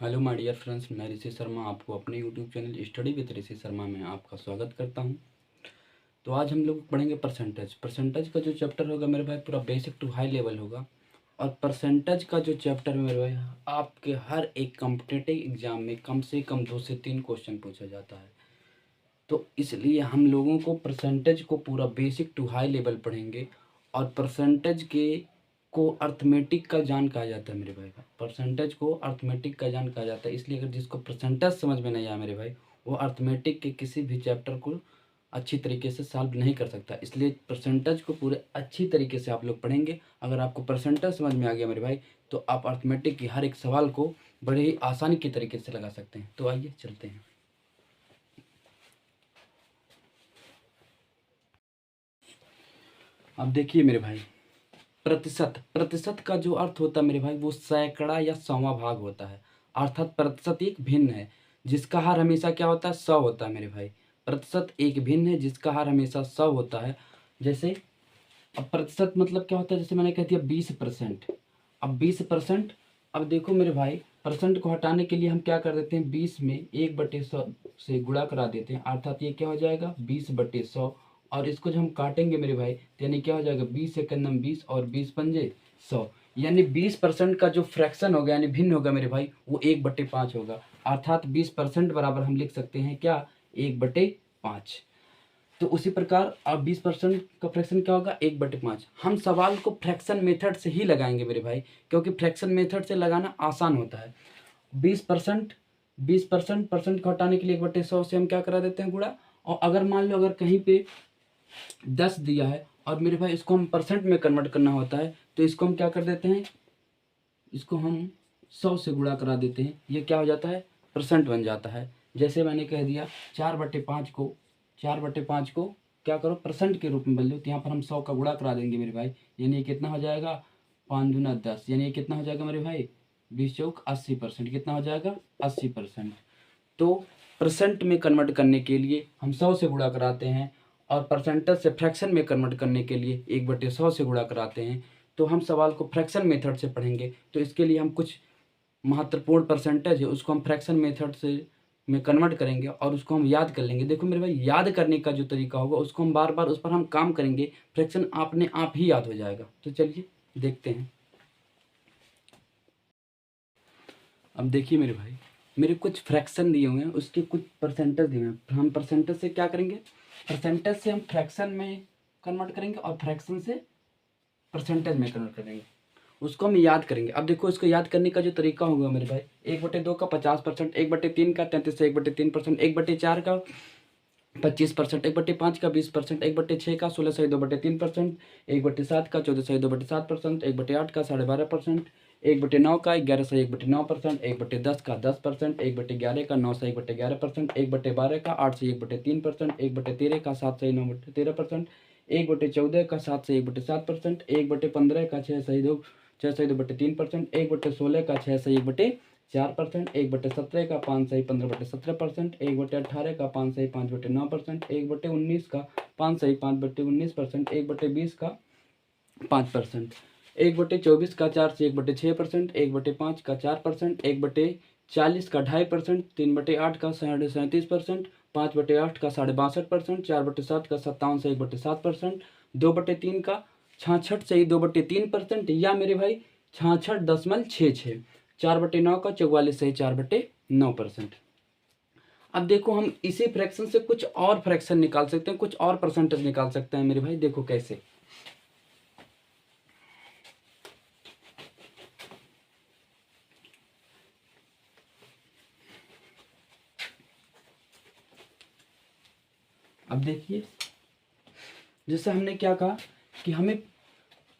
Hello my dear friends, मैं ऋषि शर्मा आपको अपने यूट्यूब चैनल स्टडी विद ऋषि शर्मा में आपका स्वागत करता हूं। तो आज हम लोग पढ़ेंगे परसेंटेज। परसेंटेज का जो चैप्टर होगा मेरे भाई पूरा बेसिक टू हाई लेवल होगा। और परसेंटेज का जो चैप्टर है मेरे भाई, आपके हर एक कॉम्पिटिटिव एग्जाम में कम से कम 2 से 3 क्वेश्चन पूछा जाता है। तो इसलिए हम लोगों को परसेंटेज को पूरा बेसिक टू हाई लेवल पढ़ेंगे। और परसेंटेज के को अर्थमेटिक का जान कहा जाता है मेरे भाई। परसेंटेज को अर्थमेटिक का जान कहा जाता है, इसलिए अगर जिसको परसेंटेज समझ में नहीं आया मेरे भाई, वो अर्थमेटिक के किसी भी चैप्टर को अच्छी तरीके से सॉल्व नहीं कर सकता। इसलिए परसेंटेज को पूरे अच्छी तरीके से आप लोग पढ़ेंगे। अगर आपको परसेंटेज समझ में आ गया मेरे भाई, तो आप अर्थमेटिक की हर एक सवाल को बड़े ही आसानी के तरीके से लगा सकते हैं। तो आइए चलते हैं। अब देखिए मेरे भाई, प्रतिशत प्रतिशत का जो अर्थ होता है मेरे भाई, वो सैकड़ा या सौवां भाग होता है। अर्थात प्रतिशत एक भिन्न है जिसका हर हमेशा क्या होता है, 100 होता है मेरे भाई। प्रतिशत एक भिन्न है जिसका हर हमेशा 100 होता है। जैसे अब प्रतिशत मतलब क्या होता है, जैसे मैंने कह दिया 20%। अब 20%, अब देखो मेरे भाई, परसेंट को हटाने के लिए हम क्या कर देते हैं, 20 में 1/100 से गुणा करा देते हैं, अर्थात ये क्या हो जाएगा 20/100। और इसको जब हम काटेंगे मेरे भाई, तो यानी क्या हो जाएगा 20 एकम 20 और 20 पंजे 100, यानी 20% का जो फ्रैक्शन होगा यानी भिन्न होगा मेरे भाई, वो 1/5 होगा। अर्थात 20% बराबर हम लिख सकते हैं क्या, 1/5। तो उसी प्रकार अब 20% का फ्रैक्शन क्या होगा, 1/5। हम सवाल को फ्रैक्शन मेथड से ही लगाएंगे मेरे भाई, क्योंकि फ्रैक्शन मेथड से लगाना आसान होता है। 20% 20% परसेंट को हटाने के लिए 1/100 से हम क्या करा देते हैं, गुणा। और अगर मान लो अगर कहीं पे 10 दिया है और मेरे भाई इसको हम परसेंट में कन्वर्ट करना होता है, तो इसको हम क्या कर देते हैं, इसको हम 100 से गुणा करा देते हैं। ये क्या हो जाता है, परसेंट बन जाता है। जैसे मैंने कह दिया 4/5 को क्या करो, परसेंट के रूप में बदलो, तो यहाँ पर हम 100 का गुणा करा देंगे मेरे भाई। यानी ये कितना हो जाएगा, 5 दूना 10, यानी ये कितना हो जाएगा मेरे भाई, 20 चौक 80%। कितना हो जाएगा, 80%। तो परसेंट में कन्वर्ट करने के लिए हम 100 से गुणा कराते हैं, और परसेंटेज से फ्रैक्शन में कन्वर्ट करने के लिए 1/100 से गुणा कराते हैं। तो हम सवाल को फ्रैक्शन मेथड से पढ़ेंगे, तो इसके लिए हम कुछ महत्वपूर्ण परसेंटेज है उसको हम फ्रैक्शन मेथड से में कन्वर्ट करेंगे और उसको हम याद कर लेंगे। देखो मेरे भाई, याद करने का जो तरीका होगा उसको हम बार बार उस पर हम काम करेंगे, फ्रैक्शन अपने आप ही याद हो जाएगा। तो चलिए देखते हैं। अब देखिए मेरे भाई, मेरे कुछ फ्रैक्शन दिए हुए हैं, उसके कुछ परसेंटेज दिए हुए हैं। हम परसेंटेज से क्या करेंगे, परसेंटेज से हम फ्रैक्शन में कन्वर्ट करेंगे और फ्रैक्शन से परसेंटेज में कन्वर्ट करेंगे, उसको हम याद करेंगे। अब देखो इसको याद करने का जो तरीका होगा मेरे भाई, 1/2 का 50%, 1/3 का 33 से 1/3%, 1/4 का 25%, 1/5 का 20%, 1/6 का 16 सही 2/3%, 1/7 का 14 सही 2/7%, 1/8 का 12.5%, 1/9 का 11 सही 1/9%, 1/10 का 10%, 1/11 का 9 सही 1/11%, 1/12 का 8 सही 1/3%, 1/13 का 7 सही 9/13%, 1/14 का 7 सही 1/7%, 1/15 का 6 सही 2/3%, 1/16 का 6 सही 1/4%, 1/17 का 5 सही 15/17%, 1/18 का 5 सही 5/9%, 1/19 का 5 सही 5/19%, 1/20 का 5%, 1/24 का 4 से 1/6%, 1/5 का 4%, 1/40 का 2.5%, 3/8 का 37.5%, 5/8 का 62.5%, 4/7 का 57 से 1/7%, 2/3 का 66 से 2/3%, या मेरे भाई 66.66, 4/9 का 44 से 4/9%। अब देखो हम इसी फ्रैक्शन से कुछ और फ्रैक्शन निकाल सकते हैं, कुछ और परसेंटेज निकाल सकते हैं मेरे भाई। देखो कैसे, अब देखिए जैसे हमने क्या कहा कि हमें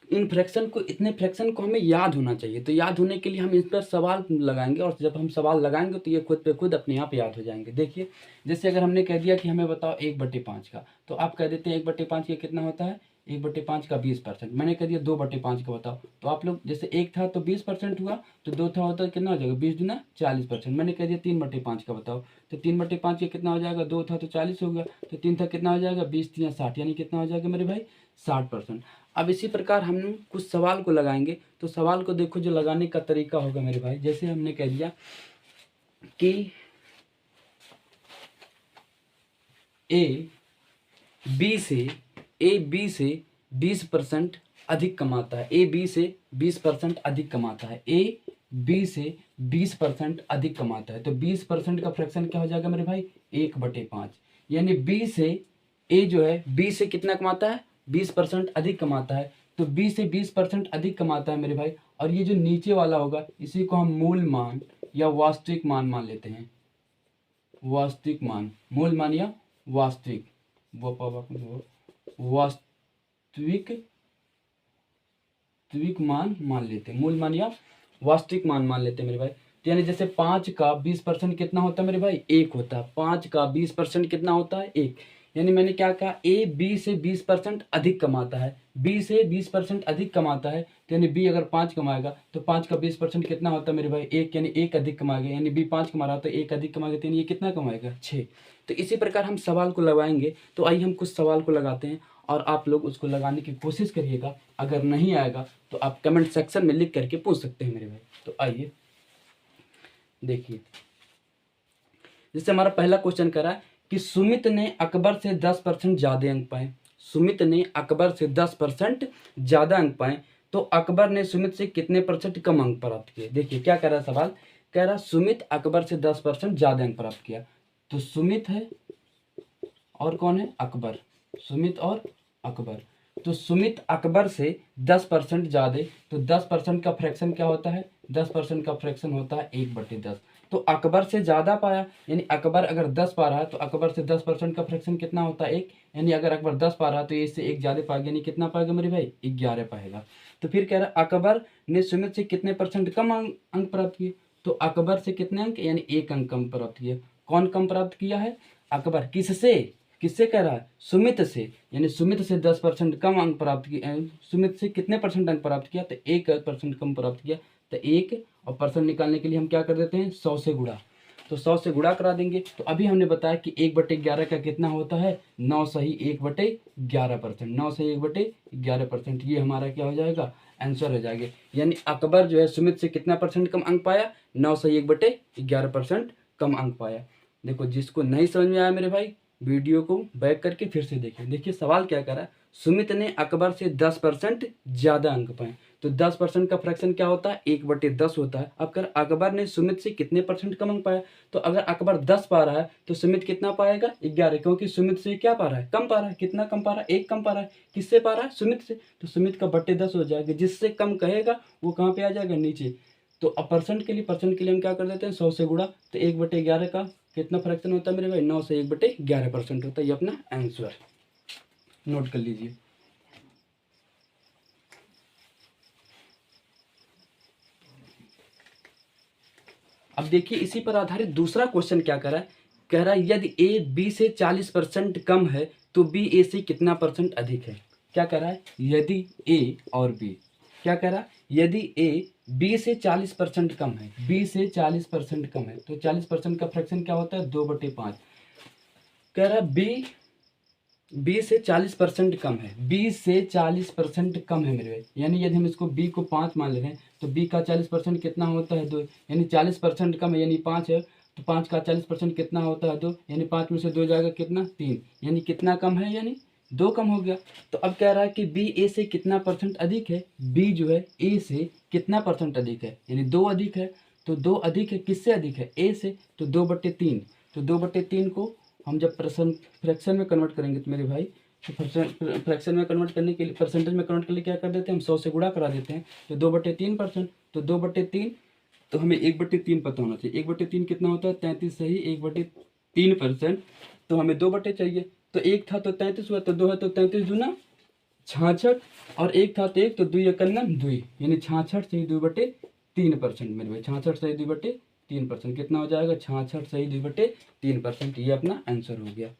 इन फ्रैक्शन को, इतने फ्रैक्शन को हमें याद होना चाहिए। तो याद होने के लिए हम इस पर सवाल लगाएंगे, और जब हम सवाल लगाएंगे तो ये खुद पे खुद अपने आप याद हो जाएंगे। देखिए जैसे अगर हमने कह दिया कि हमें बताओ 1/5 का, तो आप कह देते हैं 1/5 का कितना होता है, 1/5 का 20%। मैंने कह दिया 2/5 का बताओ, तो आप लोग जैसे एक था तो 20% हुआ, तो दो था होता है कितना हो जाएगा, 20 दूना 40%। मैंने कह दिया 3/5 का बताओ, तो 3/5 का कितना हो जाएगा, दो था तो 40 हो गया, तो तीन था कितना हो जाएगा, 20×3 = 60, यानी कितना हो जाएगा मेरे भाई, 60%। अब इसी प्रकार हम कुछ सवाल को लगाएंगे, तो सवाल को देखो जो लगाने का तरीका होगा मेरे भाई, जैसे हमने कह दिया कि ए बी से 20% अधिक कमाता है। ए बी से 20% अधिक कमाता है। ए बी से 20% अधिक कमाता है। तो 20% का फ्रैक्शन क्या हो जाएगा मेरे भाई? 1/5। यानी बी से ए जो है बी से कितना कमाता है? 20% अधिक कमाता है। तो बी से 20% अधिक कमाता है मेरे भाई। और ये जो नीचे वाला होगा इसी को हम मूल मान या वास्तविक मान मान लेते हैं। वास्तविक मान, मूल मान या वास्तविक, वास्तविक मान मान लेते हैं। मूल मान या वास्तविक मान मान लेते हैं मेरे भाई। तो यानी जैसे 5 का 20% कितना होता है मेरे भाई? 1 होता है। 5 का 20% कितना होता है? 1। यानी मैंने क्या कहा? ए बी से 20% अधिक कमाता है। बी से 20% अधिक कमाता है। तो यानी बी अगर 5 कमाएगा तो 5 का 20% कितना होता है मेरे भाई? 1। यानी 1 अधिक कमाएगा। यानी बी 5 कमा रहा तो 1 अधिक कमाएगा। तो यानी ये कितना कमाएगा? 6। तो इसी प्रकार हम सवाल को लगाएंगे। तो आइए हम कुछ सवाल को लगाते हैं और आप लोग उसको लगाने की कोशिश करिएगा। अगर नहीं आएगा तो आप कमेंट सेक्शन में लिख करके पूछ सकते हैं मेरे भाई। तो आइए देखिए, जैसे हमारा पहला क्वेश्चन करा है कि सुमित ने अकबर से 10% ज्यादा अंक पाए। सुमित ने अकबर से 10% ज्यादा अंक पाए तो अकबर ने सुमित से कितने % कम अंक प्राप्त किए? देखिए क्या कह रहा है सवाल, कह रहा सुमित अकबर से 10% ज्यादा अंक प्राप्त किया। तो सुमित है और कौन है? अकबर। सुमित और अकबर। तो सुमित अकबर से 10% ज्यादा, तो 10% का फ्रैक्शन क्या होता है? 10% का फ्रैक्शन होता है 1/10। तो अकबर से ज्यादा पाया, यानी अकबर अगर 10 पा रहा है तो अकबर से 10% का फ्रैक्शन कितना होता है? 1। यानी अगर अकबर 10 पा रहा है तो इससे 1 ज्यादा पाएगा, यानी कितना पाएगा मेरे भाई? 11 पाएगा। तो फिर कह रहा है अकबर ने सुमित से कितने % कम अंक प्राप्त किए? तो अकबर से कितने अंक? यानी 1 अंक कम प्राप्त किया। कौन कम प्राप्त किया है? अकबर। किससे? किससे कह रहा है? सुमित से। यानी सुमित से 10% कम अंक प्राप्त किया। सुमित से कितने % अंक प्राप्त किया? तो 1% कम प्राप्त किया। तो 1 और परसेंट निकालने के लिए हम क्या कर देते हैं? 100 से गुणा। तो 100 से गुणा करा देंगे। तो अभी हमने बताया कि 1/11 का कितना होता है? 9 सही 1/11%। 9 सही 1/11%। ये हमारा क्या हो जाएगा? आंसर हो जाएगा। यानी अकबर जो है सुमित से कितना % कम अंक पाया? 9 सही 1/11% कम अंक पाया। देखो जिसको नहीं समझ में आया मेरे भाई, वीडियो को बैक करके फिर से देखें। देखिए सवाल क्या कर रहा है, सुमित ने अकबर से 10% ज्यादा अंक पाए। तो 10% का फ्रैक्शन क्या होता है? 1/10 होता है। अब कर अकबर ने सुमित से कितने % कम अंक पाया? तो अगर अकबर 10 पा रहा है तो सुमित कितना पाएगा? 11, क्योंकि सुमित से क्या पा रहा है? कम पा रहा है। कितना कम पा रहा है? 1 कम पा रहा है। किससे पा रहा है? सुमित से। तो सुमित का 10 हो जाएगा। जिससे कम कहेगा वो कहाँ पे आ जाएगा? नीचे। तो अब परसेंट के लिए हम क्या कर देते हैं? 100 से गुणा। तो 1/11 का कितना फ्रैक्शन होता है मेरे भाई? 9 से 1/11% होता है। ये अपना आंसर नोट कर लीजिए। अब देखिए इसी पर आधारित दूसरा क्वेश्चन क्या कर रहा है, कह रहा है यदि ए बी से 40% कम है तो बी ए से कितना % अधिक है? क्या कह रहा है? यदि ए और बी, क्या कह रहा है? यदि ए बी से 40% कम है, बी से 40% कम है, तो 40% का फ्रैक्शन क्या होता है? 2/5। कह रहा है बी से 40% कम है। बी से 40% कम है मेरे भाई। यानी यदि हम इसको बी को 5 मान ले रहे हैं तो बी का 40% कितना होता है? 2। यानी 40% कम है, यानी 5 है। तो 5 का 40% कितना होता है? 2। यानी 5 में से 2 जाएगा कितना? 3। यानी कितना कम है? यानी 2 कम हो गया। तो अब कह रहा है कि बी ए से कितना % अधिक है? बी जो है ए से कितना % अधिक है? यानी 2 अधिक है। तो 2 अधिक है, किससे अधिक है? ए से। तो 2/3। तो 2/3 को हम जब फ्रैक्शन में कन्वर्ट करेंगे तो मेरे भाई, तो फ्रैक्शन में कन्वर्ट करने के लिए, परसेंटेज में कन्वर्ट करने के लिए क्या कर देते हैं? हम 100 से गुणा करा देते हैं। तो 2/3%। तो 2/3, तो हमें 1/3 पता होना चाहिए। 1/3 कितना होता है? 33 सही 1/3%। तो हमें 2 चाहिए। तो 1 था तो 33 हुआ, तो 2 है तो 33 दूना 66, और 1 था तो 1, तो 2 एकन्ना 2, यानी 66 सही 2/3% मेरे भाई। 66 सही 2/3%। कितना हो जाएगा? 66 सही 2/3%। ये अपना आंसर हो गया।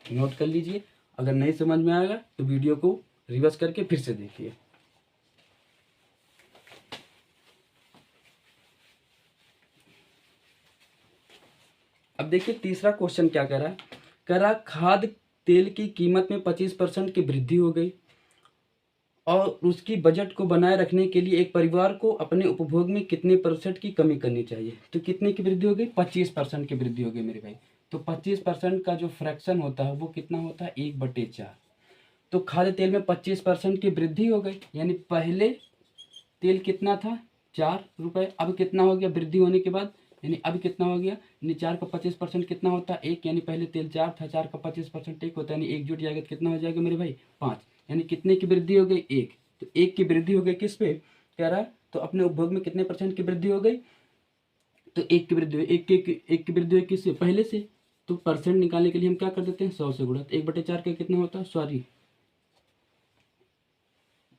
नोट कर लीजिए। अगर नहीं समझ में आएगा तो वीडियो को रिवर्स करके फिर से देखिए। अब देखिए तीसरा क्वेश्चन क्या कह रहा है, कह रहा खाद्य तेल की कीमत में 25% की वृद्धि हो गई और उसकी बजट को बनाए रखने के लिए एक परिवार को अपने उपभोग में कितने % की कमी करनी चाहिए। तो कितने की वृद्धि हो गई, 25% की वृद्धि हो गई मेरे भाई। तो 25% का जो फ्रैक्शन होता है वो कितना होता है, 1/4। तो खाद्य तेल में 25% की वृद्धि हो गई, यानी पहले तेल कितना था, 4 रुपये, अब कितना हो गया वृद्धि होने के बाद, यानी अब कितना हो गया, यानी 4 का 25% कितना होता है, 1। यानी पहले तेल 4 था, 4 का 25% 1 होता है, यानी 1 जुट जाएगा तो कितना हो जाएगा मेरे भाई, 5। यानी कितने की वृद्धि हो गई, 1। तो 1 की वृद्धि हो गई किस पे कह रहा है, तो अपने उपभोग में कितने % की वृद्धि हो गई, तो 1 की वृद्धि हुई, 1 की वृद्धि हुई किससे, पहले से। तो परसेंट निकालने के लिए हम क्या कर देते हैं, 100 से गुणा। तो 1/4 का कितना होता है, सॉरी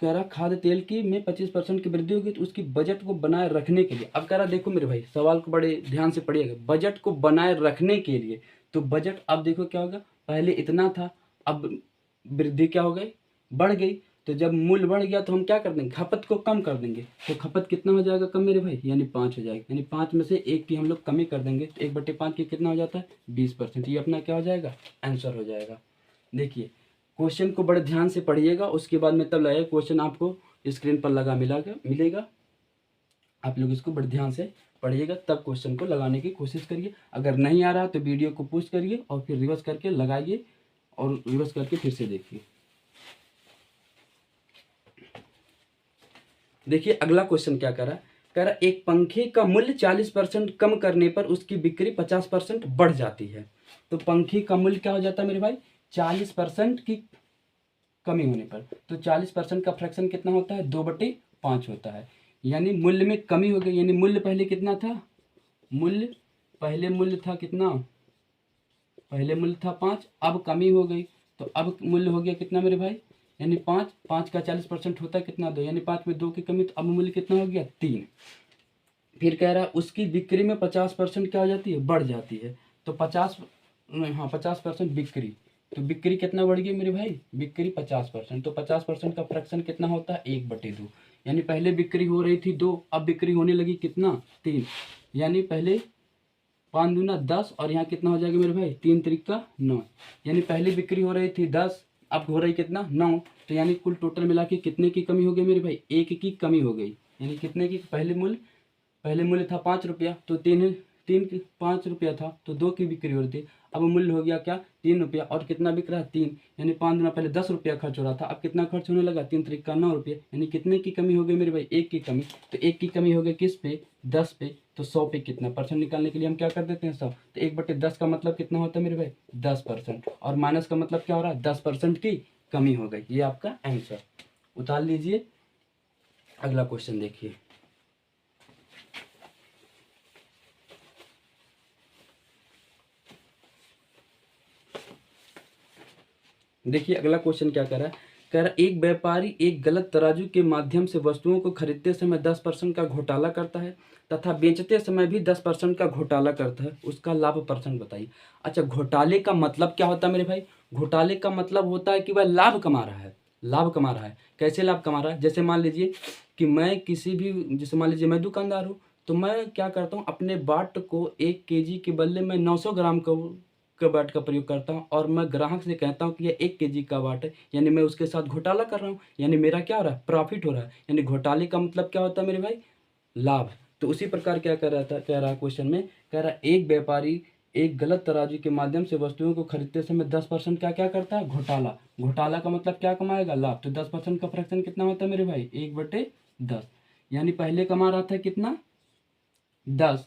कह रहा खाद्य तेल की में 25% की वृद्धि होगी, तो उसकी बजट को बनाए रखने के लिए, अब कह रहा देखो मेरे भाई सवाल को बड़े ध्यान से पढ़िएगा, बजट को बनाए रखने के लिए। तो बजट अब देखो क्या होगा, पहले इतना था, अब वृद्धि क्या हो गई, बढ़ गई। तो जब मूल्य बढ़ गया तो हम क्या कर देंगे, खपत को कम कर देंगे। तो खपत कितना हो जाएगा कम मेरे भाई, यानी 5 हो जाएगा, यानी 5 में से 1 की हम लोग कमी कर देंगे, तो 1/5 की कितना हो जाता है, 20%। ये अपना क्या हो जाएगा, आंसर हो जाएगा। देखिए क्वेश्चन को बड़े ध्यान से पढ़िएगा, उसके बाद में तब लगाइए, क्वेश्चन आपको स्क्रीन पर लगा मिलेगा। आप लोग इसको बड़े ध्यान से पढ़िएगा, तब क्वेश्चन को लगाने की कोशिश करिए। अगर नहीं आ रहा तो वीडियो को पॉज करिए और फिर रिवर्स करके लगाइए और रिवर्स करके फिर से देखिए। देखिए अगला क्वेश्चन क्या कर रहा है, कह रहा एक पंखे का मूल्य 40% कम करने पर उसकी बिक्री 50% बढ़ जाती है। तो पंखे का मूल्य क्या हो जाता है मेरे भाई, 40% की कमी होने पर। तो 40% का फ्रैक्शन कितना होता है, 2/5 होता है। यानी मूल्य में कमी हो गई, यानी मूल्य पहले कितना था, पहले मूल्य था कितना, पहले मूल्य था 5, अब कमी हो गई। तो अब मूल्य हो गया कितना मेरे भाई, यानी 5। 5 का 40% होता है कितना, 2, यानी 5 में 2 की कमी, तो अब मूल्य कितना हो गया, 3। फिर कह रहा उसकी बिक्री में 50% क्या हो जाती है, बढ़ जाती है। तो 50, हाँ 50% बिक्री। तो बिक्री कितना बढ़ गई मेरे भाई, बिक्री 50%। तो 50% का फ्रैक्शन कितना होता है, 1/2। यानी पहले बिक्री हो रही थी 2, अब बिक्री होने लगी कितना, 3। यानी पहले 5 दूना 10, और यहाँ कितना हो जाएगा मेरे भाई, 3 त्रिका 9। यानी पहले बिक्री हो रही थी 10, अब हो रही कितना, 9। तो यानी कुल टोटल मिला के कितने की कमी हो गई मेरे भाई, 1 की कमी हो गई। यानी कितने की, पहले मूल्य था 5 रुपया, तो तीन तीन 5 रुपया था, तो 2 की बिक्री हो रही थी। अब मूल्य हो गया क्या, 3 रुपया, और कितना बिक रहा है, 3। यानी 5 गुना पहले 10 रुपया खर्च हो रहा था, अब कितना खर्च होने लगा, 3 त्रिका 9 रुपये। यानी कितने की कमी हो गई मेरे भाई, 1 की कमी। तो 1 की कमी हो गई किस पे, 10 पे। तो 100 पे कितना परसेंट निकालने के लिए हम क्या कर देते हैं, 100। तो 1/10 का मतलब कितना होता है मेरे भाई, 10%। और माइनस का मतलब क्या हो रहा है, 10% की कमी हो गई। ये आपका आंसर उतार लीजिए। अगला क्वेश्चन देखिए। देखिए अगला क्वेश्चन क्या कर रहा है, कह रहा एक व्यापारी एक गलत तराजू के माध्यम से वस्तुओं को खरीदते समय 10% का घोटाला करता है तथा बेचते समय भी 10% का घोटाला करता है, उसका लाभ % बताइए। अच्छा, घोटाले का मतलब क्या होता है मेरे भाई, घोटाले का मतलब होता है कि वह लाभ कमा रहा है, लाभ कमा रहा है। कैसे लाभ कमा रहा है, जैसे मान लीजिए कि मैं किसी भी, जैसे मान लीजिए मैं दुकानदार हूँ, तो मैं क्या करता हूँ, अपने बाट को 1 kg के बदले में 900 ग्राम का बाट का प्रयोग करता हूँ, और मैं ग्राहक से कहता हूँ कि यह 1 kg का बाट है, यानी मैं उसके साथ घोटाला कर रहा हूँ, यानी मेरा क्या हो रहा है, प्रॉफिट हो रहा है। यानी घोटाले का मतलब क्या होता है मेरे भाई, लाभ। तो उसी प्रकार क्या कर रहा था, कह रहा क्वेश्चन में, कह रहा एक व्यापारी एक गलत तराजू के माध्यम से वस्तुओं को खरीदते समय 10% क्या क्या करता है, घोटाला। घोटाला का मतलब क्या कमाएगा, लाभ। तो 10% का फ्रैक्शन कितना होता है मेरे भाई, 1/10। यानी पहले कमा रहा था कितना, 10,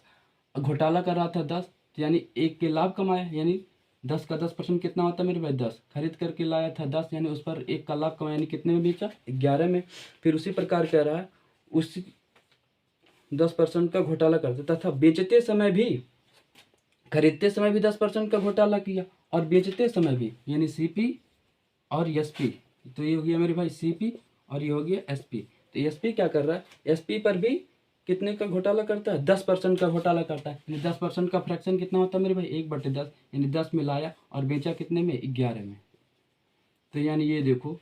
घोटाला कर रहा था 10, यानी 1 के लाभ कमाया, यानी 10 का 10% कितना होता है मेरे भाई, 10। खरीद करके लाया था 10, यानी उस पर 1 का लाभ कमाया, यानी कितने में बेचा, 11 में। फिर उसी प्रकार कह रहा है उस 10% का घोटाला करते तथा बेचते समय भी, खरीदते समय भी 10% का घोटाला किया, और बेचते समय भी, यानी CP और SP। तो ये हो गया मेरे भाई CP, और ये हो गया SP। तो SP क्या कर रहा है, SP पर भी कितने का घोटाला करता है, 10% का घोटाला करता है। यानी 10% का फ्रैक्शन कितना होता है मेरे भाई, 1/10। यानी 10 में लाया और बेचा कितने में, 11 में। तो यानी ये देखो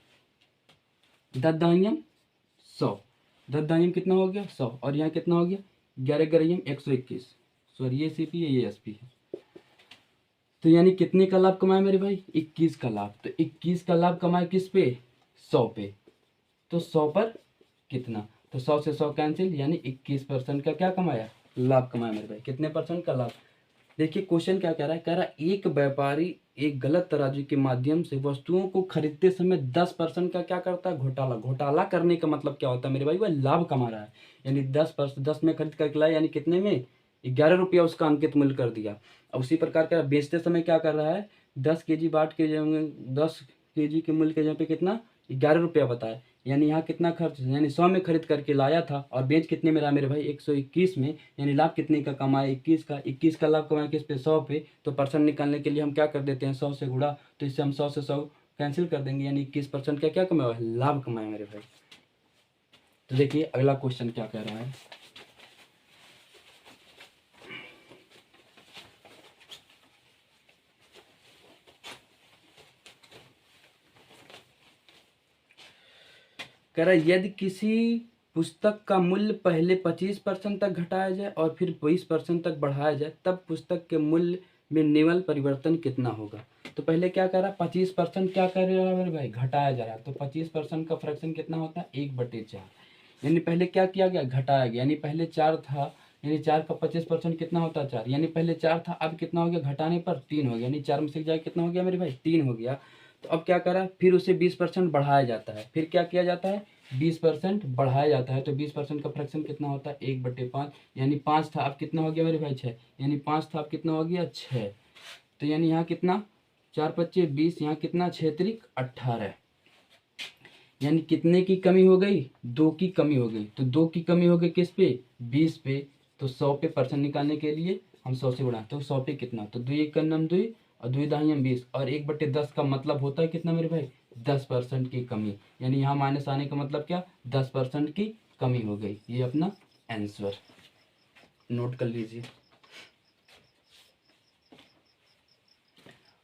10 दानियम 100, 10 दानियम कितना हो गया, 100, और यहाँ कितना हो गया, 11 ग्राम 121। सॉरी ये CP है, ये SP है। तो यानी कितने का लाभ कमाया मेरे भाई, 21 का लाभ। तो 21 का लाभ कमाया किस पे, 100 पे। तो 100 पर कितना, तो 100 से 100 कैंसिल, यानी 21% का क्या कमाया, लाभ कमाया मेरे भाई। कितने परसेंट का लाभ। देखिए क्वेश्चन क्या कह रहा है, कह रहा है एक व्यापारी एक गलत तराजू के माध्यम से वस्तुओं को खरीदते समय 10% का क्या करता है, घोटाला। घोटाला करने का मतलब क्या होता है मेरे भाई, वह लाभ कमा रहा है। यानी 10% 10 में खरीद करके लाया, यानी कितने में, 11 रुपया उसका अंकित मूल्य कर दिया। और उसी प्रकार का बेचते समय क्या कर रहा है, 10 kg बाट के जगह 10 kg के मूल्य के जगह पे कितना, 11 रुपया बताया। यानी यहाँ कितना खर्च, यानी 100 में खरीद करके लाया था और बेच कितने में रहा मेरे भाई, 121 में। यानी लाभ कितने का कमाया, 21 का। 21 का लाभ कमाया किस पे, 100 पे। तो परसेंट निकालने के लिए हम क्या कर देते हैं, 100 से गुणा। तो इससे हम 100 से 100 कैंसिल कर देंगे, यानी 21% का क्या कमाया, लाभ कमाया मेरे भाई। तो देखिए अगला क्वेश्चन क्या कह रहा है, कह रहा है यदि किसी पुस्तक का मूल्य पहले 25% तक घटाया जाए और फिर 20% तक बढ़ाया जाए, तब पुस्तक के मूल्य में निवल परिवर्तन कितना होगा। तो पहले क्या कर रहा है, 25% क्या कर रहा है मेरे भाई, घटाया जा रहा है। तो 25% का फ्रैक्शन कितना होता है, 1/4। यानी पहले क्या किया गया, घटाया गया। यानी पहले 4 था, यानी 4 का 25% कितना होता है, 4। यानी पहले 4 था, अब कितना हो गया, घटाने पर 3 हो गया। यानी 4 में से जाए कितना हो गया मेरे भाई, 3 हो गया। तो अब क्या करा, फिर उसे 20% बढ़ाया जाता है। फिर क्या किया जाता है, 20% बढ़ाया जाता है। तो 20% का फ्रैक्शन कितना होता है, 1/5। यानी 5 था, अब कितना हो गया मेरे भाई, 6। यानी 5 था, अब कितना हो गया, 6। तो यानी यहाँ कितना, 4 पच्चे 20, यहाँ कितना, 6 त्रिक 18। यानी कितने की कमी हो गई, 2 की कमी हो गई। तो 2 की कमी हो गई किस पे, 20 पे। तो 100 पे परसेंट निकालने के लिए हम 100 से गुणा, तो 100 पे कितना, तो 2 1 नम 2 और 2 दाहिया 20 और 1/10 का मतलब होता है कितना मेरे भाई, 10% की कमी। यानी यहाँ माइनस आने का मतलब क्या, 10% की कमी हो गई। ये अपना आंसर नोट कर लीजिए।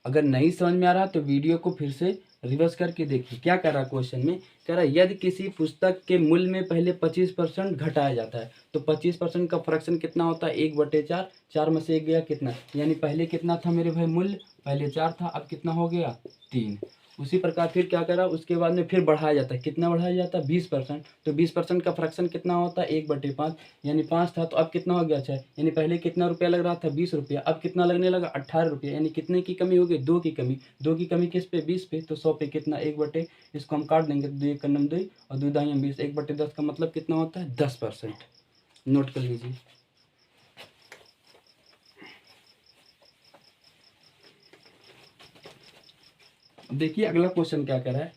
अगर नहीं समझ में आ रहा तो वीडियो को फिर से रिवर्स करके देखिए। क्या कह रहा है क्वेश्चन में, कह रहा है यदि किसी पुस्तक के मूल्य में पहले 25% घटाया जाता है, तो 25% का फ्रैक्शन कितना होता है, 1/4। 4 में से 1 गया कितना, यानी पहले कितना था मेरे भाई मूल्य, पहले 4 था, अब कितना हो गया, 3। उसी प्रकार फिर क्या करा, उसके बाद में फिर बढ़ाया जाता है। कितना बढ़ाया जाता है, 20%। तो 20% का फ्रैक्शन कितना होता है, 1/5। यानी 5 था, तो अब कितना हो गया, 6। यानी पहले कितना रुपया लग रहा था, 20 रुपया, अब कितना लगने लगा, 18 रुपया। यानी कितने की कमी हो गई, 2 की कमी। 2 की कमी किस पे, 20 पे। तो 100 पे कितना, 1/, इसको हम काट देंगे, 2 1 नम 2 और 2 दाहिया 20, 1/10 का मतलब कितना होता है, 10%। नोट कर लीजिए। देखिए अगला क्वेश्चन क्या कर रहा है,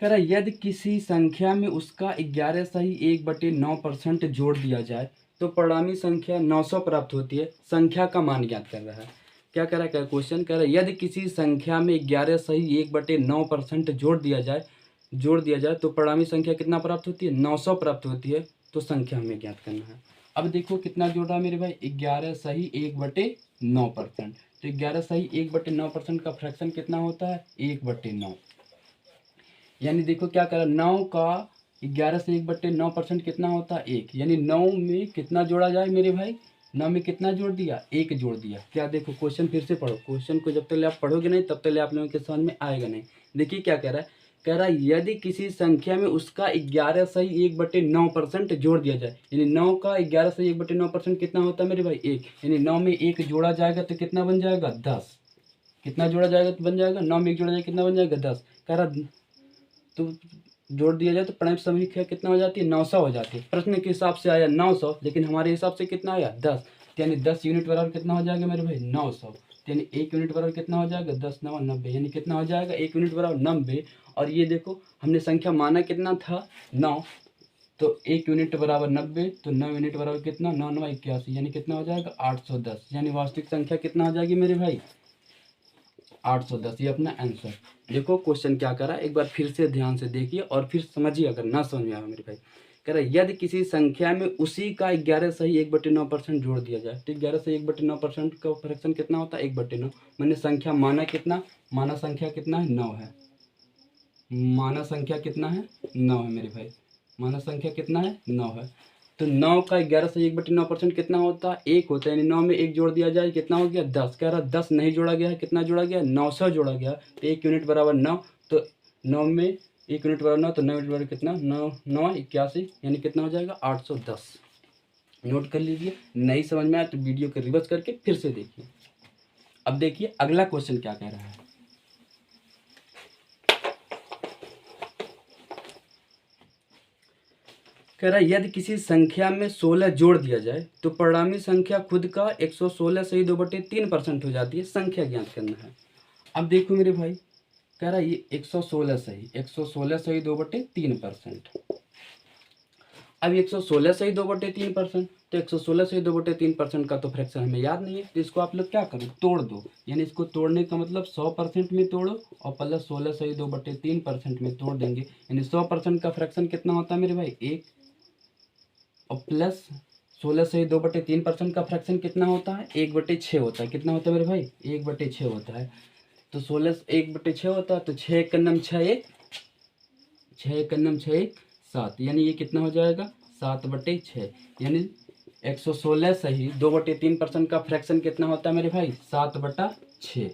कह रहा है यदि किसी संख्या में उसका 11 सही 1/9% जोड़ दिया जाए तो परिणामी संख्या 900 प्राप्त होती है। संख्या का मान ज्ञात कर रहा है। क्या कह रहा है, क्या क्वेश्चन कह रहा है, यदि किसी संख्या में 11 सही 1/9% जोड़ दिया जाए तो परिणामी संख्या कितना प्राप्त होती है, 900 प्राप्त होती है। तो संख्या हमें ज्ञात करना है। अब देखो कितना जोड़ा मेरे भाई, 11 सही 1/9%। तो 11 सही 1/9% का फ्रैक्शन कितना होता है, 1/9। यानी देखो क्या करा, 9 का 11 से 1/9% कितना होता है, 1। यानी 9 में कितना जोड़ा जाए मेरे भाई, 9 में कितना जोड़ दिया, 1 जोड़ दिया। क्या देखो क्वेश्चन फिर से पढ़ो, क्वेश्चन को जब तक आप पढ़ोगे नहीं तब तक आप लोगों के समझ में आएगा नहीं। देखिए क्या कह रहा है, कह रहा है यदि किसी संख्या में उसका 11 सही 1/9% जोड़ दिया जाए। यानी 9 का 11 सही 1/9% कितना होता है मेरे भाई, 1। यानी 9 में 1 जोड़ा जाएगा तो कितना बन जाएगा, 10। कितना जोड़ा जाएगा तो बन जाएगा, 9 में 1 जोड़ा जाएगा कितना बन जाएगा, 10। कह रहा तो जोड़ दिया जाए तो परिणामी संख्या कितना हो जाती है, 900 हो जाती है। प्रश्न के हिसाब से आया 900, लेकिन हमारे हिसाब से कितना आया, 10। यानी 10 यूनिट बराबर कितना हो जाएगा मेरे भाई, 900। यानी 1 यूनिट बराबर कितना हो जाएगा, 10 9 90। यानी कितना हो जाएगा, 1 यूनिट बराबर 90। और ये देखो हमने संख्या माना कितना था, 9। तो 1 यूनिट बराबर 90, तो 9 यूनिट बराबर कितना, 9 9 81। यानी कितना हो जाएगा, 810। यानी वास्तविक संख्या कितना हो जाएगी मेरे भाई, 810। ये अपना आंसर। देखो क्वेश्चन क्या करा, एक बार फिर से ध्यान से देखिए और फिर समझिए अगर ना समझ में आया मेरे भाई। कह रहा है यदि किसी संख्या में उसी का 11 सही 1/9% जोड़ दिया जाए तो 11 सही 1/9% का फ्रैक्शन कितना होता है, 1/9। मैंने संख्या माना कितना, माना संख्या कितना है, 9 है। माना संख्या कितना है, 9 है मेरे भाई। माना संख्या कितना है, 9 है। तो 9 का 11 से 1/9% कितना होता है, 1 होता है। यानी 9 में 1 जोड़ दिया जाए कितना हो गया, 10। कह रहा 10 नहीं जोड़ा गया है, कितना जोड़ा गया, 900 जोड़ा गया। तो 1 यूनिट बराबर 9। तो 9 में 1 यूनिट बराबर 9, तो 9 यूनिट बराबर कितना, 9 9 81, यानी कितना हो जाएगा 810। नोट कर लीजिए। नहीं समझ में आया तो वीडियो को रिवर्स करके फिर से देखिए। अब देखिए अगला क्वेश्चन क्या कह रहा है। कह रहा है यदि किसी संख्या में 16 जोड़ दिया जाए तो परिणामी संख्या खुद का 116 सही 2/3% हो जाती है, संख्या ज्ञात करना है। अब देखो मेरे भाई, कह रहा है ये 116 सही 2/3%। अब 116 सही 2/3%, तो 116 सही 2/3% का तो फ्रैक्शन हमें याद नहीं है, तो इसको आप लोग क्या करो, तोड़ दो। यानी इसको तोड़ने का मतलब 100% में तोड़ो और प्लस 16 सही 2/3% में तोड़ देंगे। यानी 100% का फ्रैक्शन कितना होता है मेरे भाई, 1, और प्लस 16 सही 2/3% का फ्रैक्शन कितना होता है, 1/6 होता है। कितना होता है मेरे भाई, 1/6 होता है। तो 16 1/6 होता है, तो 6 एक कन्नम 6 1, 6 एक कन्नम 6 1 7, यानी ये कितना हो जाएगा 7/6। यानी 116 सही 2/3% का फ्रैक्शन कितना होता है मेरे भाई, 7/6।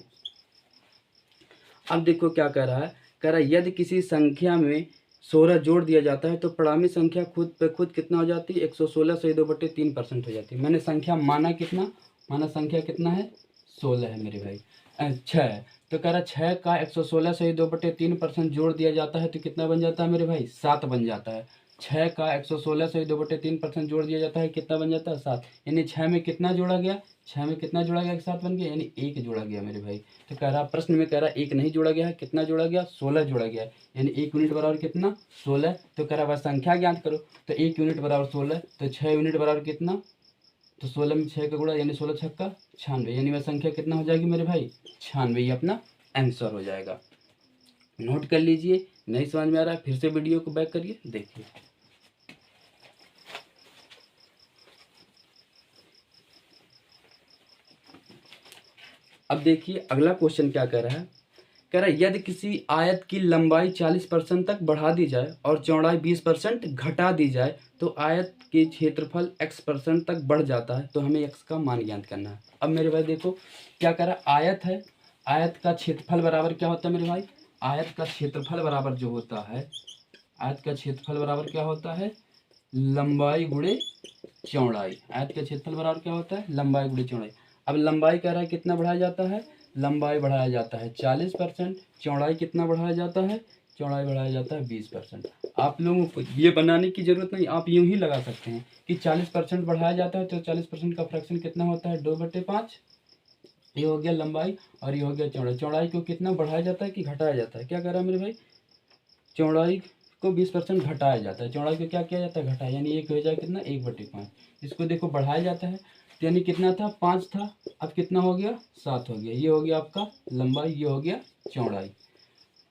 अब देखो क्या कह रहा है, कह रहा है यदि किसी संख्या में 16 जोड़ दिया जाता है तो परिणामी संख्या खुद पे खुद कितना हो जाती है, 116 सही 2/3% हो जाती है। मैंने संख्या माना कितना, माना संख्या कितना है, 16 है मेरे भाई, 6 है। तो कह रहा 6 का 116 सही 2/3% जोड़ दिया जाता है तो कितना बन जाता है मेरे भाई, 7 बन जाता है। 6 का 116 सही 2/3% जोड़ दिया जाता है, कितना बन जाता है, 7। यानी 6 में कितना जोड़ा गया, 6 में कितना जोड़ा गया, 7 बन गया, यानी 1 जोड़ा गया मेरे भाई। तो कह रहा प्रश्न में कह रहा 1 नहीं जोड़ा गया है, कितना जोड़ा गया, 16 जोड़ा गया है। यानी 1 यूनिट बराबर कितना, 16। तो कह रहा बस संख्या ज्ञात करो, तो 1 यूनिट बराबर 16, तो 6 यूनिट बराबर कितना, तो 16 में 6 का गुणा, यानी 16 छक्का 96, यानी वह संख्या कितना हो जाएगी मेरे भाई, 96। ये अपना आंसर हो जाएगा। नोट कर लीजिए। नहीं समझ में आ रहा है फिर से वीडियो को बैक करिए, देखिए। अब देखिए अगला क्वेश्चन क्या कह रहा है, कह रहा है यदि किसी आयत की लंबाई 40% तक बढ़ा दी जाए और चौड़ाई 20% घटा दी जाए तो आयत के क्षेत्रफल x% तक बढ़ जाता है, तो हमें x का मान ज्ञात करना है। अब मेरे भाई देखो क्या कह रहा है, आयत है, आयत का क्षेत्रफल बराबर क्या होता है मेरे भाई, आयत का क्षेत्रफल बराबर जो होता है, आयत का क्षेत्रफल बराबर क्या होता है, लंबाई गुणे चौड़ाई। आयत का क्षेत्रफल बराबर क्या होता है, लंबाई गुणे चौड़ाई। अब लंबाई कह रहा है कितना बढ़ाया जाता है, लंबाई बढ़ाया जाता है 40%, चौड़ाई कितना बढ़ाया जाता है, चौड़ाई बढ़ाया जाता है 20%। आप लोगों को ये बनाने की जरूरत नहीं, आप यूं ही लगा सकते हैं कि 40% बढ़ाया जाता है तो 40% का फ्रैक्शन कितना होता है, 2/5। ये हो गया लंबाई और ये हो गया चौड़ाई। चौड़ाई को कितना बढ़ाया जाता है कि घटाया जाता है, क्या कह रहा है मेरे भाई, चौड़ाई को 20% घटाया जाता है, चौड़ाई को क्या किया जाता है, घटाया, यानी एक हो जाए कितना, 1/5। इसको देखो बढ़ाया जाता है, तो यानी कितना था, 5 था, अब कितना हो गया, 7 हो गया। ये हो गया आपका लंबाई, ये हो गया चौड़ाई।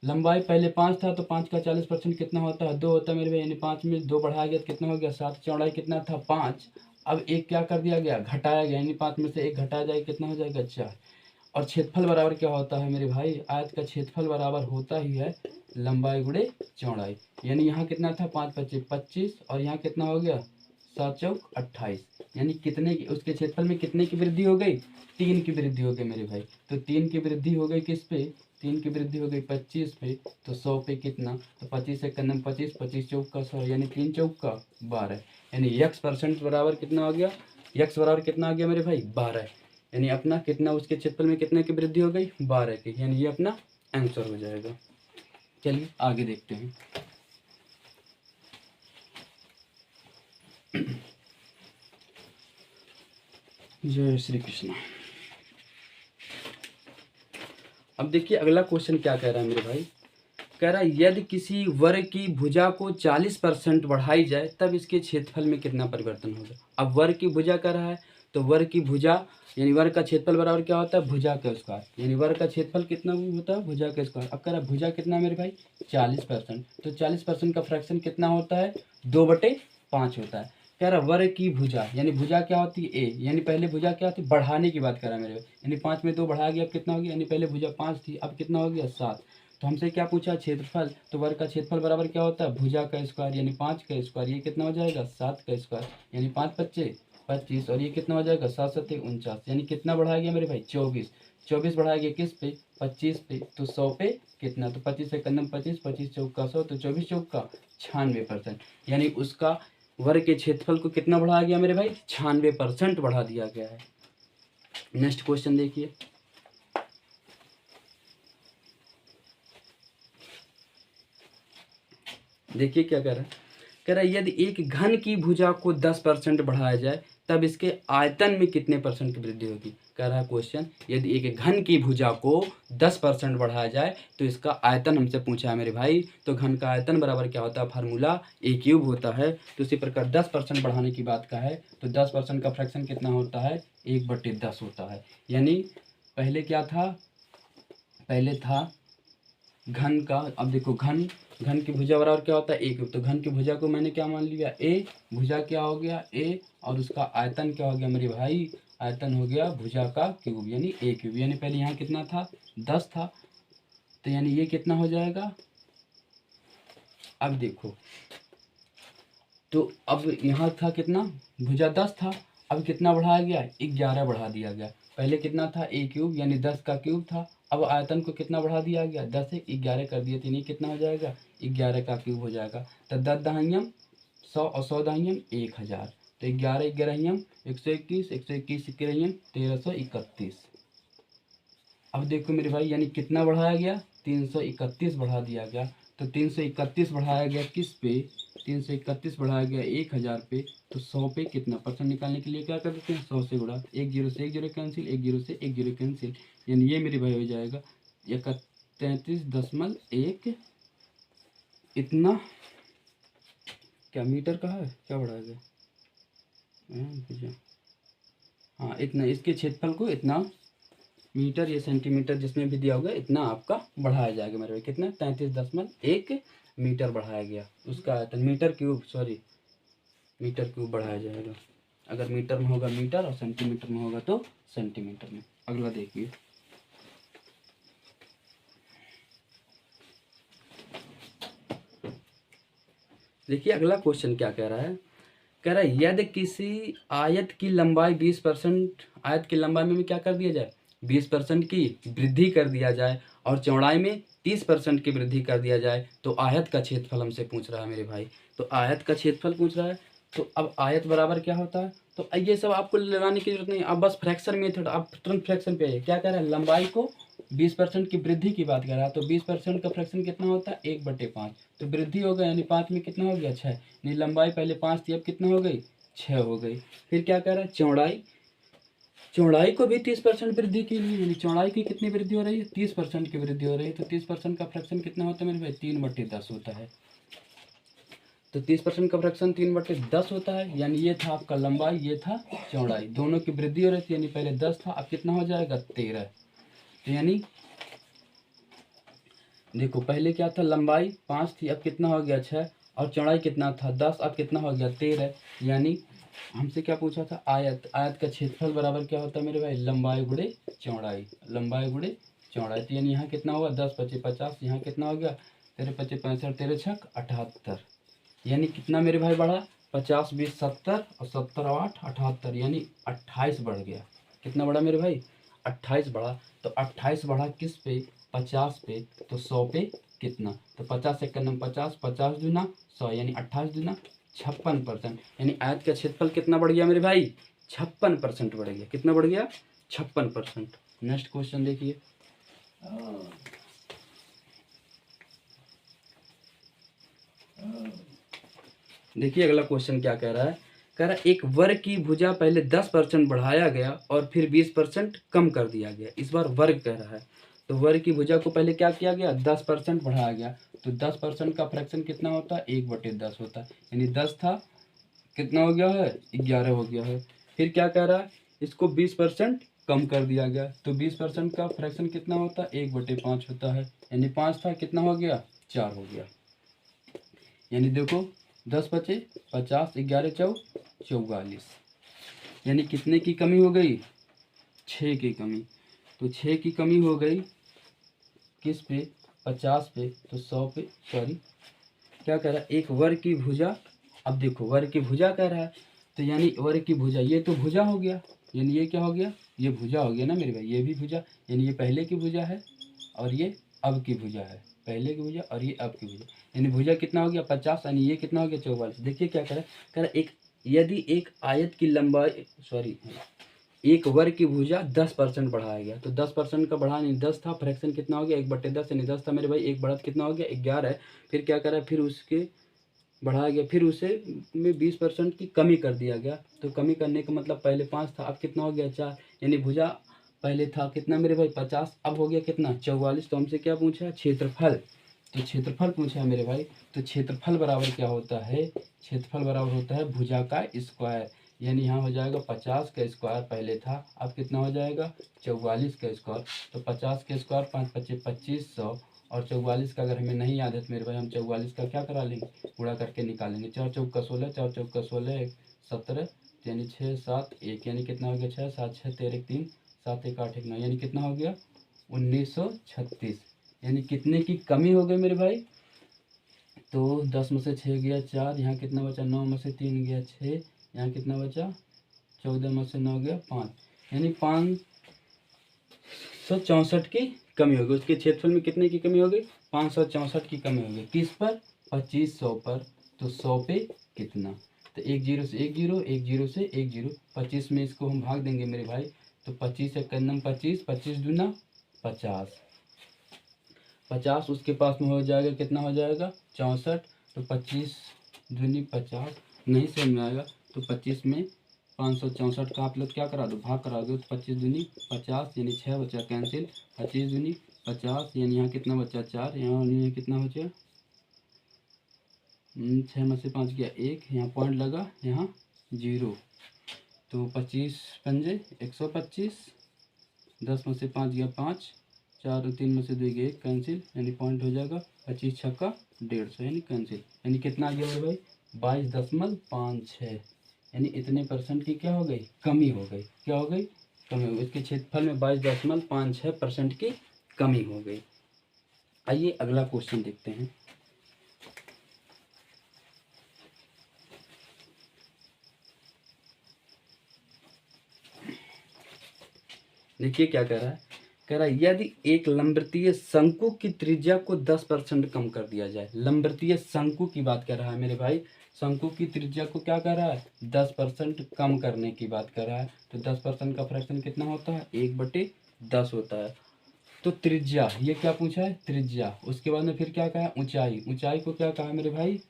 लंबाई पहले 5 था, तो 5 का 40% कितना होता है, 2 होता है मेरे भाई, यानी 5 में 2 बढ़ाया गया तो कितना हो गया, 7। चौड़ाई कितना था, 5। अब एक क्या कर दिया गया, घटाया गया, यानी 5 में से एक घटाया जाएगा, कितना हो जाएगा, 4। और क्षेत्रफल बराबर क्या होता है मेरे भाई, आयत का क्षेत्रफल बराबर होता ही है लंबाई गुणे चौड़ाई। यानी यहाँ कितना था, 5 × 25 25, और यहाँ कितना हो गया, 7 × 4 28। यानी कितने की, उसके क्षेत्रफल में कितने की वृद्धि हो गई, 3 की वृद्धि हो गई मेरे भाई। तो 3 की वृद्धि हो गई किस पे, 3 की वृद्धि हो गई 25 पे, तो 100 पे कितना, तो 25 एक कन्नम 25, 25 चौक का 100, यानी 3 चौक का 12। यानी x% बराबर कितना हो गया, x बराबर कितना आ गया मेरे भाई, 12। यानी अपना कितना, उसके क्षेत्रफल में कितने की वृद्धि हो गई, 12 की। यानी ये अपना आंसर हो जाएगा। चलिए आगे देखते हैं। जय श्री कृष्ण। अब देखिए अगला क्वेश्चन क्या कह रहा है मेरे भाई, कह रहा है यदि किसी वर्ग की भुजा को 40% बढ़ाई जाए तब इसके क्षेत्रफल में कितना परिवर्तन होगा। अब वर्ग की भुजा कह रहा है, तो वर्ग की भुजा यानी वर्ग का क्षेत्रफल बराबर क्या होता है, भुजा का स्क्वायर, यानी वर्ग का क्षेत्रफल कितना होता है, भुजा का स्क्वायर। अब कह रहा है भुजा कितना है मेरे भाई, 40%, तो 40% का फ्रैक्शन कितना होता है, 2/5 होता है। कह रहा वर्ग की भुजा, यानी भुजा क्या होती है, ए, यानी पहले भुजा क्या होती है, बढ़ाने की बात कर रहा है मेरे भाई। यानी 5 में 2 बढ़ाया गया, अब कितना हो गया, यानी पहले भुजा 5 थी, अब कितना हो गया, 7। तो हमसे क्या पूछा, क्षेत्रफल। तो वर्ग का क्षेत्रफल बराबर क्या होता है, भुजा का स्क्वायर यानी 5 का स्क्वायर, ये कितना हो जाएगा 7 का स्क्वायर यानी 5 पच्चे 25, और ये कितना हो जाएगा 7 सत्ते 49, यानी कितना बढ़ाया गया मेरे भाई 24। 24 बढ़ाया गया किस पे, 25 पे, तो 100 पे कितना, तो 25 से कदम 25, 25 चौका 100, तो 24 चौका 96%, यानी उसका वर्ग के क्षेत्रफल को कितना बढ़ाया गया मेरे भाई, 96% बढ़ा दिया गया है। नेक्स्ट क्वेश्चन देखिए, देखिए क्या कह रहा है यदि एक घन की भुजा को 10% बढ़ाया जाए तब इसके आयतन में कितने परसेंट की वृद्धि होगी। कह रहा है क्वेश्चन, यदि एक घन की भुजा को 10% बढ़ाया जाए तो इसका आयतन हमसे पूछा है मेरे भाई। तो घन का आयतन बराबर क्या होता है, फार्मूला ए क्यूब होता है। तो इसी प्रकार 10% बढ़ाने की बात का है तो 10% का फ्रैक्शन कितना होता है, 1/10 होता है। यानी पहले क्या था, पहले था घन का, अब देखो घन की भुजा बराबर क्या होता है, ए क्यूब। तो घन की भुजा को मैंने क्या मान लिया, ए, भुजा क्या हो गया ए, और उसका आयतन क्या हो गया मेरे भाई, आयतन हो गया भुजा का क्यूब यानी ए क्यूब। यानी पहले यहाँ कितना था 10 था, तो यानी ये कितना हो जाएगा, अब देखो तो अब यहाँ था कितना, भुजा 10 था, अब कितना बढ़ाया गया 11 बढ़ा दिया गया। पहले कितना था ए क्यूब यानी 10 का क्यूब था, अब आयतन को कितना बढ़ा दिया गया, 10 से 11 कर दिया, तो यानी कितना हो जाएगा 11 का क्यूब हो जाएगा। तो 10 दहाइयम 100 और 100 दहाइयम 1000, तो 11 11 121, 121 11 1331। अब देखो मेरे भाई यानी कितना बढ़ाया गया, 331 बढ़ा दिया गया। तो 331 बढ़ाया गया किस पे, 331 बढ़ाया गया 1000 पे, तो 100 पे कितना परसेंट निकालने के लिए क्या कर देते हैं 100 से गुणा, एक जीरो से एक जीरो कैंसिल, एक जीरो से एक जीरो कैंसिल, यानी ये मेरे भाई हो जाएगा 33.1 इतना, क्या मीटर का है क्या बढ़ाया गया, हाँ इतना, इसके क्षेत्रफल को इतना मीटर या सेंटीमीटर जिसमें भी दिया होगा इतना आपका बढ़ाया जाएगा मेरे भाई, कितना 33.1 मीटर बढ़ाया गया, उसका आयतन metre cube, sorry metre cube बढ़ाया जाएगा। अगर मीटर में होगा मीटर और सेंटीमीटर में होगा तो सेंटीमीटर में। अगला देखिए, देखिए अगला क्वेश्चन क्या कह रहा है, कह रहा है यदि किसी आयत की लंबाई 20%, आयत की लंबाई में क्या कर दिया जाए 20% की वृद्धि कर दिया जाए और चौड़ाई में 30% की वृद्धि कर दिया जाए तो आयत का क्षेत्रफल हमसे पूछ रहा है मेरे भाई। तो आयत का क्षेत्रफल पूछ रहा है, तो अब आयत बराबर क्या होता है, तो ये सब आपको लगाने की जरूरत नहीं, आप बस फ्रैक्शन मेथड, आप तुरंत फ्रैक्शन पे आइए। क्या कह रहा है, लंबाई को 20% की वृद्धि की बात कर रहा है, तो 20% का फ्रैक्शन कितना होता है 1/5, तो वृद्धि होगा यानी 5 में कितना हो गया 6, यानी लंबाई पहले 5 थी अब कितना हो गई 6 हो गई। फिर क्या कह रहा है, चौड़ाई, चौड़ाई को भी 30% वृद्धि की लिए, यानी चौड़ाई की कितनी वृद्धि हो रही है 30% की वृद्धि हो रही है, तो 30% का फ्रैक्शन कितना होता है मेरे भाई 3/10 होता है। तो 30% का फ्रैक्शन 3/10 होता है, यानी ये था आपका लंबाई, ये था चौड़ाई, दोनों की वृद्धि हो रही थी, यानी पहले 10 था अब कितना हो जाएगा 13। तो यानी देखो पहले क्या था, लंबाई 5 थी अब कितना हो गया 6, और चौड़ाई कितना था 10 अब कितना हो गया 13। यानी हमसे क्या पूछा था, आयत, आयत का क्षेत्रफल बराबर क्या होता है मेरे भाई, लंबाई गुणे चौड़ाई, लंबाई गुणे चौड़ाई। तो यानी यहाँ कितना हुआ 10 × 5 = 50, यहाँ कितना हो गया 13 × 5 = 65, 13 × 6 = 78, यानी कितना मेरे भाई बढ़ा 50 20 70 और 70 और 8 78, यानी 28 बढ़ गया। कितना बढ़ा मेरे भाई 28 बढ़ा। तो 28 बढ़ा किस पे 50 पे, तो 100 पे कितना, तो 50 से कदम 50, 50 दूना 100 यानी 28 दूना 56%, यानी आयत का क्षेत्रफल कितना बढ़ गया मेरे भाई 56% बढ़ गया। कितना बढ़ गया 56%। नेक्स्ट क्वेश्चन देखिए, देखिए अगला क्वेश्चन क्या कह रहा है, कह रहा है एक वर्ग की भुजा पहले 10% बढ़ाया गया और फिर 20% कम कर दिया गया, इस बार वर्ग कह रहा है। तो वर्ग की भुजा को पहले क्या किया गया 10% बढ़ाया गया, तो 10% का फ्रैक्शन कितना होता है 1/10 होता है, यानी 10 था कितना हो गया है 11 हो गया है। फिर क्या कह रहा है, इसको 20% कम कर दिया गया, तो 20% का फ्रैक्शन कितना होता है 1/5 होता है, यानी 5 था कितना हो गया 4 हो गया। यानी देखो 10 बचे 50, 11 चौ 44, यानी कितने की कमी हो गई 6 की कमी। तो 6 की कमी हो गई किस पे, 50 पे तो 100 पे, सॉरी क्या कह रहा है, एक वर्ग की भुजा। अब देखो वर्ग की भुजा कह रहा है, तो यानी वर्ग की भुजा, ये तो भुजा हो गया, यानी ये क्या हो गया, ये भुजा हो गया ना मेरे भाई, ये भी भुजा, यानी ये पहले की भुजा है और ये अब की भुजा है, पहले की भुजा और ये अब की भुजा, यानी भुजा कितना हो गया 50, यानी ये कितना हो गया 44। देखिए क्या कह रहा है, एक यदि एक आयत की लंबाई, सॉरी एक वर्ग की भुजा 10% बढ़ाया गया, तो 10% का बढ़ा नहीं, 10 था, फ्रैक्शन कितना हो गया 1/10, यानी 10 था मेरे भाई, एक बढ़त कितना हो गया 11 है। फिर क्या करा, फिर उसके बढ़ाया गया, फिर उसे में 20% की कमी कर दिया गया, तो कमी करने का मतलब पहले 5 था, अब कितना हो गया 4, यानी भुजा पहले था कितना मेरे भाई 50, अब हो गया कितना 44। तो हमसे क्या पूछा है, क्षेत्रफल, तो क्षेत्रफल पूछा है मेरे भाई, तो क्षेत्रफल बराबर क्या होता है, क्षेत्रफल बराबर होता है भुजा का स्क्वायर, यानी यहाँ हो जाएगा 50 का स्क्वायर पहले था, अब कितना हो जाएगा 44 का स्क्वायर, तो 50 का स्क्वायर 5 पच्चीस 2500, और 44 का अगर हमें नहीं याद है तो मेरे भाई हम 44 का क्या करा लेंगे, गुणा करके निकालेंगे, 4 चौका 16, 4 चौका 16, 17, यानी 6 7 1, यानी कितना हो गया 6 7 6 13 3 7 1 8 1 9, यानी कितना हो गया 1936, यानी कितने की कमी हो गई मेरे भाई, तो 10 में से 6 गया 4, यहाँ कितना बचा 9 में से 3 गया 6, यहाँ कितना बचा 14 में से 9 गया 5, यानी 564 की कमी हो गई, उसके क्षेत्रफल में कितने की कमी हो गई 564 की कमी हो गई, किस पर 2500 पर, तो 100 पे कितना, तो 1 जीरो से 1 जीरो, 1 जीरो से 1 जीरो, 25 में इसको हम भाग देंगे मेरे भाई, तो 25 एक कन्नम 25, 25 दूना 50, 50 उसके पास में हो जाएगा, कितना हो जाएगा 64, तो 25 दूनी 50, नहीं समझ में आएगा तो 25 में 564 का आप लोग क्या करा दो, भाग करा दो, तो 25 दूनी 50, यानी 6 बचा कैंसिल, 25 दूनी 50, यानी यहाँ कितना बचा 4, यहाँ कितना बचा 6 में से 5 गया 1, यहाँ पॉइंट लगा, यहाँ 0, तो 25 पंजे 125, 10 में से 5 गया 5, 4 और 3 में से 2 गया 1, कैंसिल, यानी पॉइंट हो जाएगा 25 छक्का 150, यानी कैंसिल, यानी कितना आ गया मेरे भाई 22.56, यानी इतने परसेंट की क्या हो गई, कमी हो गई, क्या हो गई कमी हो गई, इसके क्षेत्रफल में 22.56% की कमी हो गई। आइए अगला क्वेश्चन देखते हैं। देखिए क्या कह रहा है यदि एक लंबवृत्तीय शंकु की त्रिज्या को 10% कम कर दिया जाए, लंबवृत्तीय शंकु की बात कर रहा है मेरे भाई, शंकु की त्रिज्या को क्या कर रहा है 10% कम करने की बात कर रहा है, तो 10% का फ्रैक्शन कितना होता है 1/10 होता है, तो त्रिज्या, ये क्या पूछा है त्रिज्या, उसके बाद में फिर क्या कहा है ऊंचाई, ऊंचाई को क्या कहा है मेरे भाई,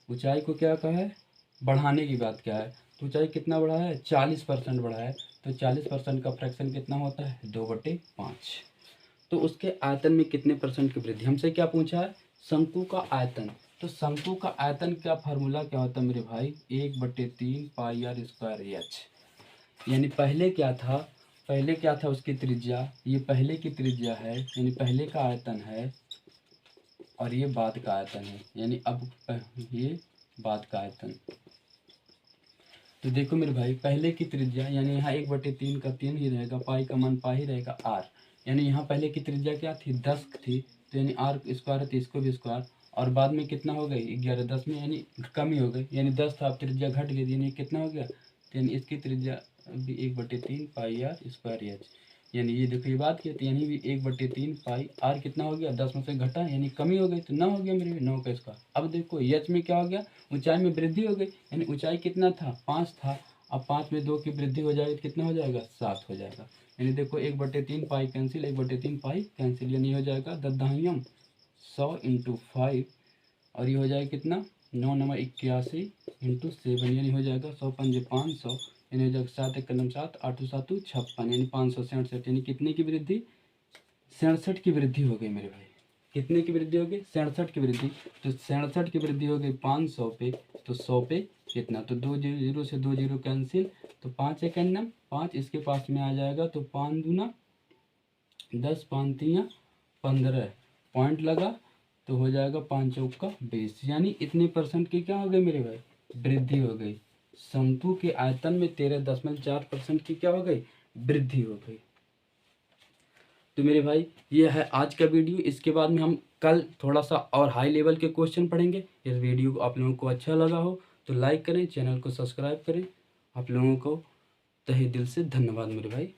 ऊंचाई को क्या कहा है बढ़ाने की बात क्या है, तो ऊंचाई कितना बढ़ा है 40% बढ़ा है, तो 40% का फ्रैक्शन कितना होता है 2/5, तो उसके आयतन में कितने परसेंट की वृद्धि, हमसे क्या पूछा है शंकु का आयतन, तो शंकु का आयतन का फार्मूला क्या होता है मेरे भाई 1/3 पाई आर स्क्वायर एच, यानी पहले क्या था उसकी त्रिज्या, ये पहले की त्रिज्या है, यानी पहले का आयतन है, और ये बाद का आयतन है, यानी अब ये बाद का आयतन, तो देखो मेरे भाई पहले की त्रिज्या, यानी यहाँ 1/3 का 3 ही रहेगा, पाई का मान पाई रहेगा आर, यानी यहाँ पहले की त्रिज्या क्या थी 10 थी, तो यानी आर स्क्वायर है तो इसको भी स्क्वायर, और बाद में कितना हो गई 11 10 में, यानी कमी हो गई, यानी 10 था अब त्रिज्या घट गई, यानी कितना हो गया, तो यानी इसकी त्रिज्या भी 1/3 पाई आर स्क्वायर एच, यानी ये देखो ये बात की, तो यानी भी 1/3 पाई आर कितना हो गया 10 में से घटा, यानी कमी हो गई, तो 9 हो गया मेरे 9 का स्क्वायर। अब देखो एच में क्या हो गया ऊंचाई में वृद्धि हो गई, यानी ऊंचाई कितना था 5 था, अब 5 में 2 की वृद्धि हो जाएगी तो कितना हो जाएगा 7 हो जाएगा, यानी देखो 1/3 पाई कैंसिल, 1/3 पाई कैंसिल, यानी हो जाएगा 10 100 इंटू 5, और ये हो जाएगा कितना 9 9 81 इंटू 7, यानी हो जाएगा 100 पंजे 500, यानी हो जाएगा 7 1 7 8 7 56, यानी 567, यानी कितने की वृद्धि 67 की वृद्धि हो गई मेरे भाई, कितने की वृद्धि हो गई 67 की वृद्धि, तो 67 की वृद्धि हो गई 500 पे, तो 100 पे कितना, तो 2 जीरो से 2 जीरो कैंसिल, तो 5 एक नम 5 इसके पास में आ जाएगा, तो 5 दूना 10 5 3 15 पॉइंट लगा, तो हो जाएगा 5 चौका 20, यानी इतने परसेंट की क्या हो गई मेरे भाई वृद्धि हो गई, शंकु के आयतन में 13.4% की क्या हो गई वृद्धि हो गई। तो मेरे भाई ये है आज का वीडियो। इसके बाद में हम कल थोड़ा सा और हाई लेवल के क्वेश्चन पढ़ेंगे। इस वीडियो को आप लोगों को अच्छा लगा हो तो लाइक करें, चैनल को सब्सक्राइब करें। आप लोगों को तहे दिल से धन्यवाद मेरे भाई।